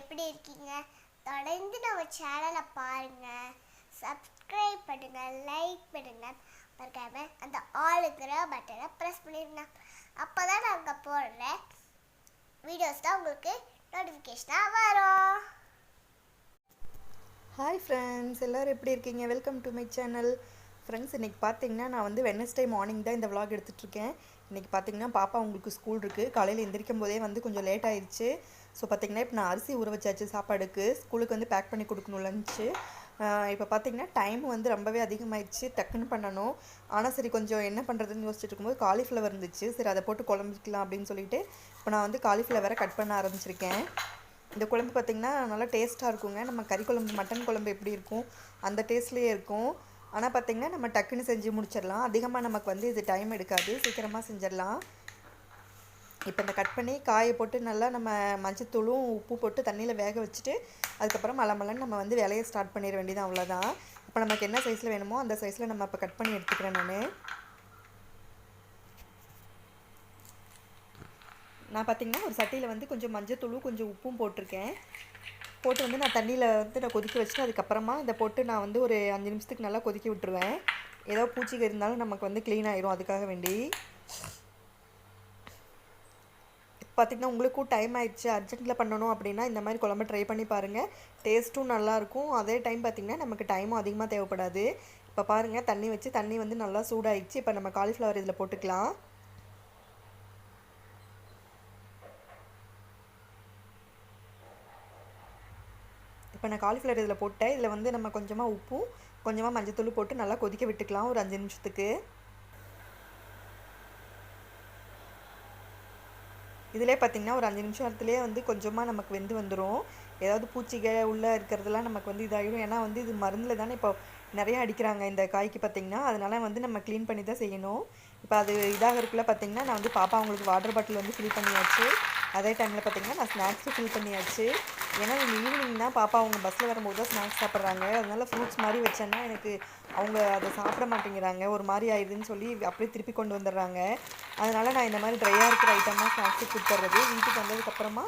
எப்படி இருக்கீங்க? தொடர்ந்து நம்ம சேனலை பாருங்க, சப்ஸ்கிரைப் பண்ணுங்க, லைக் பண்ணுங்க, மறக்காம அந்த ஆளுங்கிற பட்டனை ப்ரெஸ் பண்ணிடுங்க. அப்போதான் நாங்கள் போடுற வீடியோஸ் தான் உங்களுக்கு நோட்டிஃபிகேஷனாக வரும். ஹாய் ஃப்ரெண்ட்ஸ், எல்லோரும் எப்படி இருக்கீங்க? Welcome to my channel. Friends, இன்றைக்கி பார்த்தீங்கன்னா நான் வந்து வெட்னஸ்டே மார்னிங் தான் இந்த விலாக் எடுத்துகிட்ருக்கேன். இன்றைக்கி பார்த்தீங்கன்னா பாப்பா உங்களுக்கு ஸ்கூல் இருக்குது. காலையில் எந்திரிக்கும் போதே வந்து கொஞ்சம் லேட் ஆயிடுச்சு. ஸோ பார்த்திங்கன்னா இப்போ நான் அரிசி ஊற வச்சாச்சு சாப்பாடுக்கு. ஸ்கூலுக்கு வந்து பேக் பண்ணி கொடுக்கணும் லன்ச்சு. இப்போ பார்த்திங்கன்னா டைம் வந்து ரொம்பவே அதிகமாகிடுச்சு, டக்குன்னு பண்ணணும். ஆனால் சரி கொஞ்சம் என்ன பண்ணுறதுன்னு யோசிச்சுட்டு இருக்கும்போது காலிஃப்ளவர் இருந்துச்சு. சரி அதை போட்டு குழம்புக்கலாம் அப்படின்னு சொல்லிட்டு இப்போ நான் வந்து காலிஃப்ளவரை கட் பண்ண ஆரம்பிச்சிருக்கேன். இந்த குழம்பு பார்த்திங்கன்னா நல்லா டேஸ்ட்டாக இருக்குங்க. நம்ம கறி குழம்பு, மட்டன் குழம்பு எப்படி இருக்கும் அந்த டேஸ்ட்லேயே இருக்கும். ஆனால் பார்த்திங்கன்னா நம்ம டக்குன்னு செஞ்சு முடிச்சிடலாம். அதிகமாக நமக்கு வந்து இது டைம் எடுக்காது, சீக்கிரமாக செஞ்சிடலாம். இப்போ இந்த கட் பண்ணி காயை போட்டு நல்லா நம்ம மஞ்சத்தூளும் உப்பு போட்டு தண்ணியில் வேக வச்சுட்டு அதுக்கப்புறம் மலமலன்னு நம்ம வந்து வேலையை ஸ்டார்ட் பண்ணிட வேண்டியதான், அவ்வளோதான். இப்போ நமக்கு என்ன சைஸில் வேணுமோ அந்த சைஸில் நம்ம இப்போ கட் பண்ணி எடுத்துக்கிறேன். நான் பார்த்திங்கன்னா ஒரு சட்டியில் வந்து கொஞ்சம் மஞ்சத்தூளும் கொஞ்சம் உப்பும் போட்டிருக்கேன். போட்டு வந்து நான் தண்ணியில் வந்து நான் கொதிக்க வச்சுட்டு அதுக்கப்புறமா இதை போட்டு நான் வந்து ஒரு 5 நிமிஷத்துக்கு நல்லா கொதிக்க விட்டுருவேன். ஏதோ பூச்சிகள் இருந்தாலும் நமக்கு வந்து க்ளீன் ஆயிரும், அதுக்காக வேண்டி. பார்த்திங்கன்னா உங்களுக்கும் டைம் ஆயிடுச்சு, அர்ஜென்ட்டில் பண்ணணும் அப்படின்னா இந்த மாதிரி குழம்பு ட்ரை பண்ணி பாருங்கள். டேஸ்ட்டும் நல்லாயிருக்கும். அதே டைம் பார்த்திங்கன்னா நமக்கு டைமும் அதிகமாக தேவைப்படாது. இப்போ பாருங்கள், தண்ணி வச்சு தண்ணி வந்து நல்லா சூடாகிடுச்சு. இப்போ நம்ம காலிஃப்ளவர் இதில் போட்டுக்கலாம். இப்போ நான் காலிஃப்ளவர் இதில் போட்டேன். இதில் வந்து நம்ம கொஞ்சமாக உப்பும் கொஞ்சமாக மஞ்சத்தூள் போட்டு நல்லா கொதிக்க விட்டுக்கலாம் ஒரு 5 நிமிஷத்துக்கு. இதிலே பார்த்திங்கன்னா ஒரு 5 நிமிஷத்துலேயே வந்து கொஞ்சமாக நமக்கு வெந்து வந்துடும். ஏதாவது பூச்சிகள் உள்ளே இருக்கிறதுலாம் நமக்கு வந்து இதாகிடும். ஏன்னா வந்து இது மருந்தில் தானே இப்போ நிறையா அடிக்கிறாங்க இந்த காய்க்கு பார்த்திங்கன்னா. அதனால் வந்து நம்ம க்ளீன் பண்ணி தான் செய்யணும். இப்போ அது இதாகிறதுக்குள்ளே பார்த்திங்கன்னா நான் வந்து பாப்பா அவங்களுக்கு வாட்டர் பாட்டில் வந்து ஃபில் பண்ணியாச்சு. அதே டைமில் பார்த்திங்கன்னா நான் ஸ்நாக்ஸும் ஃபில் பண்ணியாச்சு. ஏன்னா இந்த ஈவினிங் தான் பாப்பா அவங்க பஸ்ஸில் வரும்போது தான் ஸ்நாக்ஸ் சாப்பிட்றாங்க. அதனால் ஃப்ரூட்ஸ் மாதிரி வச்சேன்னா எனக்கு அவங்க அதை சாப்பிட மாட்டேங்கிறாங்க, ஒரு மாதிரி ஆயிடுதுன்னு சொல்லி அப்படியே திருப்பி கொண்டு வந்துடுறாங்க. அதனால் நான் இந்த மாதிரி ட்ரையாக இருக்கிற ஐட்டமாக ஸ்நாக்ஸு கொடுத்துட்றது. வீட்டுக்கு வந்ததுக்கப்புறமா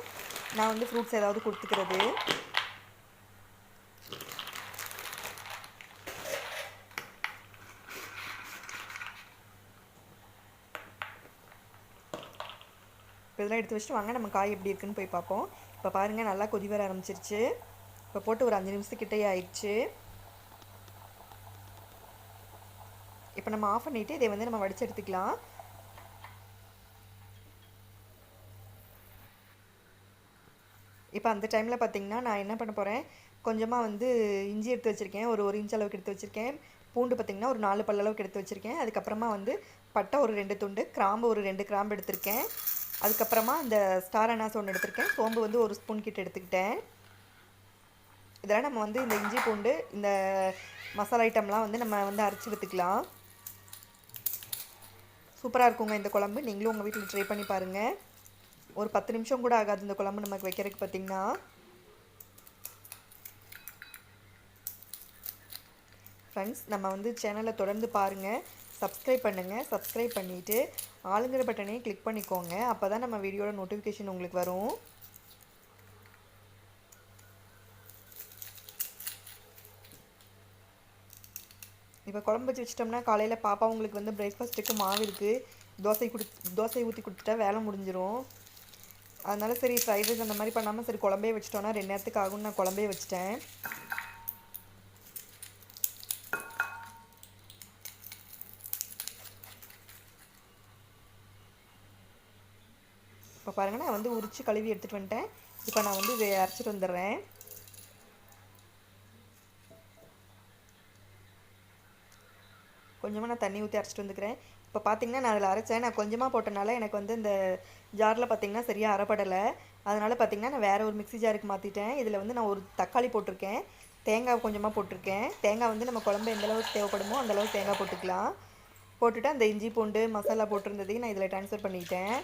நான் வந்து ஃப்ரூட்ஸ் ஏதாவது கொடுத்துக்கிறது. இப்போ இதெல்லாம் எடுத்து வச்சுட்டு வாங்க நம்ம காய் எப்படி இருக்குன்னு போய் பார்ப்போம். இப்போ பாருங்கள், நல்லா கொதி வர ஆரம்பிச்சிருச்சு. இப்போ போட்டு ஒரு 5 நிமிஷத்துக்கிட்டே ஆயிடுச்சு. இப்போ நம்ம ஆஃப் பண்ணிவிட்டு இதை வந்து நம்ம வடித்து எடுத்துக்கலாம். இப்போ அந்த டைமில் பார்த்திங்கன்னா நான் என்ன பண்ண போகிறேன், கொஞ்சமாக வந்து இஞ்சி எடுத்து வச்சுருக்கேன், ஒரு 1 இன்ச் அளவுக்கு எடுத்து வச்சுருக்கேன். பூண்டு பார்த்திங்கன்னா ஒரு 4 பல் அளவுக்கு எடுத்து வச்சுருக்கேன். அதுக்கப்புறமா வந்து பட்டை ஒரு 2 துண்டு, கிராம்பு ஒரு 2 கிராம்பு எடுத்திருக்கேன். அதுக்கப்புறமா இந்த ஸ்டார் அனாஸ் ஒன்று எடுத்திருக்கேன். சோம்பு வந்து 1 ஸ்பூன் கிட்ட எடுத்துக்கிட்டேன். இதெல்லாம் நம்ம வந்து இந்த இஞ்சி பூண்டு இந்த மசாலா ஐட்டம்லாம் வந்து நம்ம வந்து அரைச்சி எடுத்துக்கலாம். சூப்பராக இருக்குங்க இந்த குழம்பு. நீங்களும் உங்கள் வீட்டில் ட்ரை பண்ணி பாருங்கள். ஒரு 10 நிமிஷம் கூட ஆகாது இந்த குழம்பு நமக்கு வைக்கிறதுக்கு பார்த்திங்கன்னா. ஃப்ரெண்ட்ஸ், நம்ம வந்து சேனலை தொடர்ந்து பாருங்கள், சப்ஸ்கிரைப் பண்ணுங்கள். சப்ஸ்கிரைப் பண்ணிவிட்டு ஆளுங்கிற பட்டனையும் கிளிக் பண்ணிக்கோங்க. அப்போ தான் நம்ம வீடியோட நோட்டிஃபிகேஷன் உங்களுக்கு வரும். இப்போ குழம்பு வச்சு வச்சிட்டோம்னா காலையில் பாப்பா உங்களுக்கு வந்து பிரேக்ஃபாஸ்ட்டுக்கு மாவு இருக்குது, தோசை ஊற்றி கொடுத்துட்டா வேலை முடிஞ்சிடும். அதனால் சரி ஃப்ரைட் ரைஸ் அந்த மாதிரி பண்ணாமல் சரி குழம்பே வச்சிட்டோன்னா 2 நேரத்துக்கு ஆகும்னு நான் குழம்பே வச்சிட்டேன். இப்போ பாருங்கள், நான் வந்து உரித்து கழுவி எடுத்துகிட்டு வந்துட்டேன். இப்போ நான் வந்து இதை அரைச்சிட்டு வந்துடுறேன். கொஞ்சமாக நான் தண்ணி ஊற்றி அரைச்சிட்டு வந்துக்கிறேன். இப்போ பார்த்திங்கன்னா நான் அதில் அரைச்சேன். நான் கொஞ்சமாக போட்டனால எனக்கு வந்து இந்த ஜாரில் பார்த்திங்கன்னா சரியாக அரைப்படலை. அதனால் பார்த்திங்கன்னா நான் வேறு ஒரு மிக்ஸி ஜாருக்கு மாற்றிட்டேன். இதில் வந்து நான் ஒரு தக்காளி போட்டிருக்கேன், தேங்காய் கொஞ்சமாக போட்டிருக்கேன். தேங்காய் வந்து நம்ம குழம்பு எந்தளவுக்கு தேவைப்படுமோ அந்தளவுக்கு தேங்காய் போட்டுக்கலாம். போட்டுட்டு அந்த இஞ்சி பூண்டு மசாலா போட்டிருந்ததையும் நான் இதில் ட்ரான்ஸ்ஃபர் பண்ணிட்டேன்.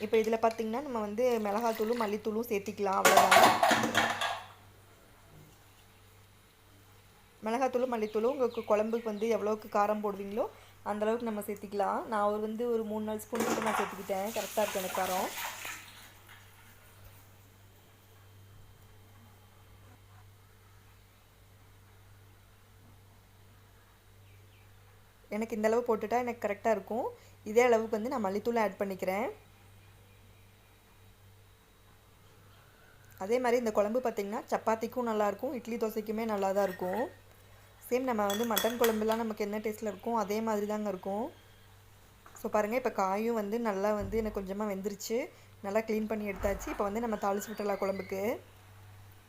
இப்போ இதில் பார்த்திங்கன்னா நம்ம வந்து மிளகாத்தூளும் மல்லித்தூளும் சேர்த்திக்கலாம், அவ்வளோதான். மிளகாத்தூளும் மல்லித்தூளும் உங்களுக்கு குழம்புக்கு வந்து எவ்வளோக்கு காரம் போடுவீங்களோ அந்தளவுக்கு நம்ம சேர்த்திக்கலாம். நான் வந்து ஒரு 3-4 ஸ்பூன் கிட்ட நான் சேர்த்துக்கிட்டேன். கரெக்டாக இருக்குது எனக்கு காரம். எனக்கு இந்த அளவு போட்டுட்டா எனக்கு கரெக்டாக இருக்கும். இதே அளவுக்கு வந்து நான் மல்லித்தூள் ஆட் பண்ணிக்கிறேன். அதே மாதிரி இந்த குழம்பு பார்த்திங்கன்னா சப்பாத்திக்கும் நல்லாயிருக்கும், இட்லி தோசைக்குமே நல்லா தான் இருக்கும். சேம் நம்ம வந்து மட்டன் குழம்புலாம் நமக்கு என்ன டேஸ்ட்டில் இருக்கும் அதே மாதிரி தாங்க இருக்கும். ஸோ பாருங்கள், இப்போ காயும் வந்து நல்லா வந்து எனக்கு கொஞ்சமாக வெந்துருச்சு. நல்லா க்ளீன் பண்ணி எடுத்தாச்சு. இப்போ வந்து நம்ம தாளிச்சு விட்டுறலாம் குழம்புக்கு.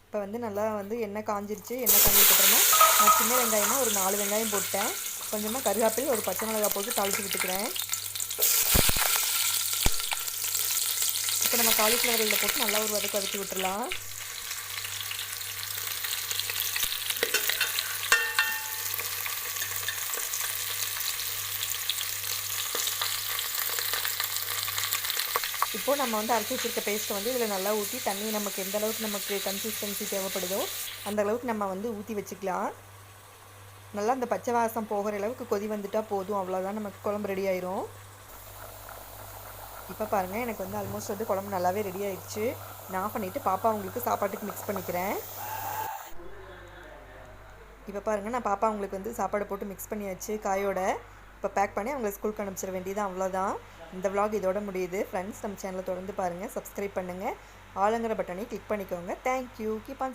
இப்போ வந்து நல்லா வந்து எண்ணெய் காஞ்சிருச்சு. எண்ணெய் காஞ்சதுக்கப்புறமா நான் சின்ன வெங்காயமாக ஒரு 4 வெங்காயம் போட்டேன். கொஞ்சமாக கருவேப்பிலை, ஒரு பச்சை மிளகாய் போட்டு தாளித்து விட்டுக்கிறேன். இப்போ நம்ம காலிஃப்ளவர் இதில் போட்டு நல்லா ஒரு வதக்கி விட்டுறலாம். இப்போது நம்ம வந்து அரைச்சி வச்சுருக்க பேஸ்ட்டை வந்து இதில் நல்லா ஊற்றி தண்ணி நமக்கு எந்த அளவுக்கு நமக்கு கன்சிஸ்டன்சி தேவைப்படுதோ அந்த அளவுக்கு நம்ம வந்து ஊற்றி வச்சுக்கலாம். நல்லா அந்த பச்சை வாசம் போகிற அளவுக்கு கொதி வந்துட்டால் போதும், அவ்வளோதான், நமக்கு குழம்பு ரெடி ஆயிரும். இப்போ பாருங்கள், எனக்கு வந்து ஆல்மோஸ்ட் வந்து குழம்பு நல்லாவே ரெடி ஆயிடுச்சு. நான் ஆஃப் பண்ணிவிட்டு பாப்பா உங்களுக்கு சாப்பாட்டுக்கு மிக்ஸ் பண்ணிக்கிறேன். இப்போ பாருங்கள், நான் பாப்பா உங்களுக்கு வந்து சாப்பாடு போட்டு மிக்ஸ் பண்ணியாச்சு காயோட. இப்போ பேக் பண்ணி அவங்களை ஸ்கூலுக்கு அனுப்பிச்சிட வேண்டியது, அவ்வளோதான். இந்த vlog இதோட முடியுது. ஃப்ரெண்ட்ஸ், நம்ம சேனலை தொடர்ந்து பாருங்கள், சப்ஸ்கிரைப் பண்ணுங்கள், ஆளுங்கிற பட்டனை கிளிக் பண்ணிக்கோங்க. தேங்க்யூ. Keep on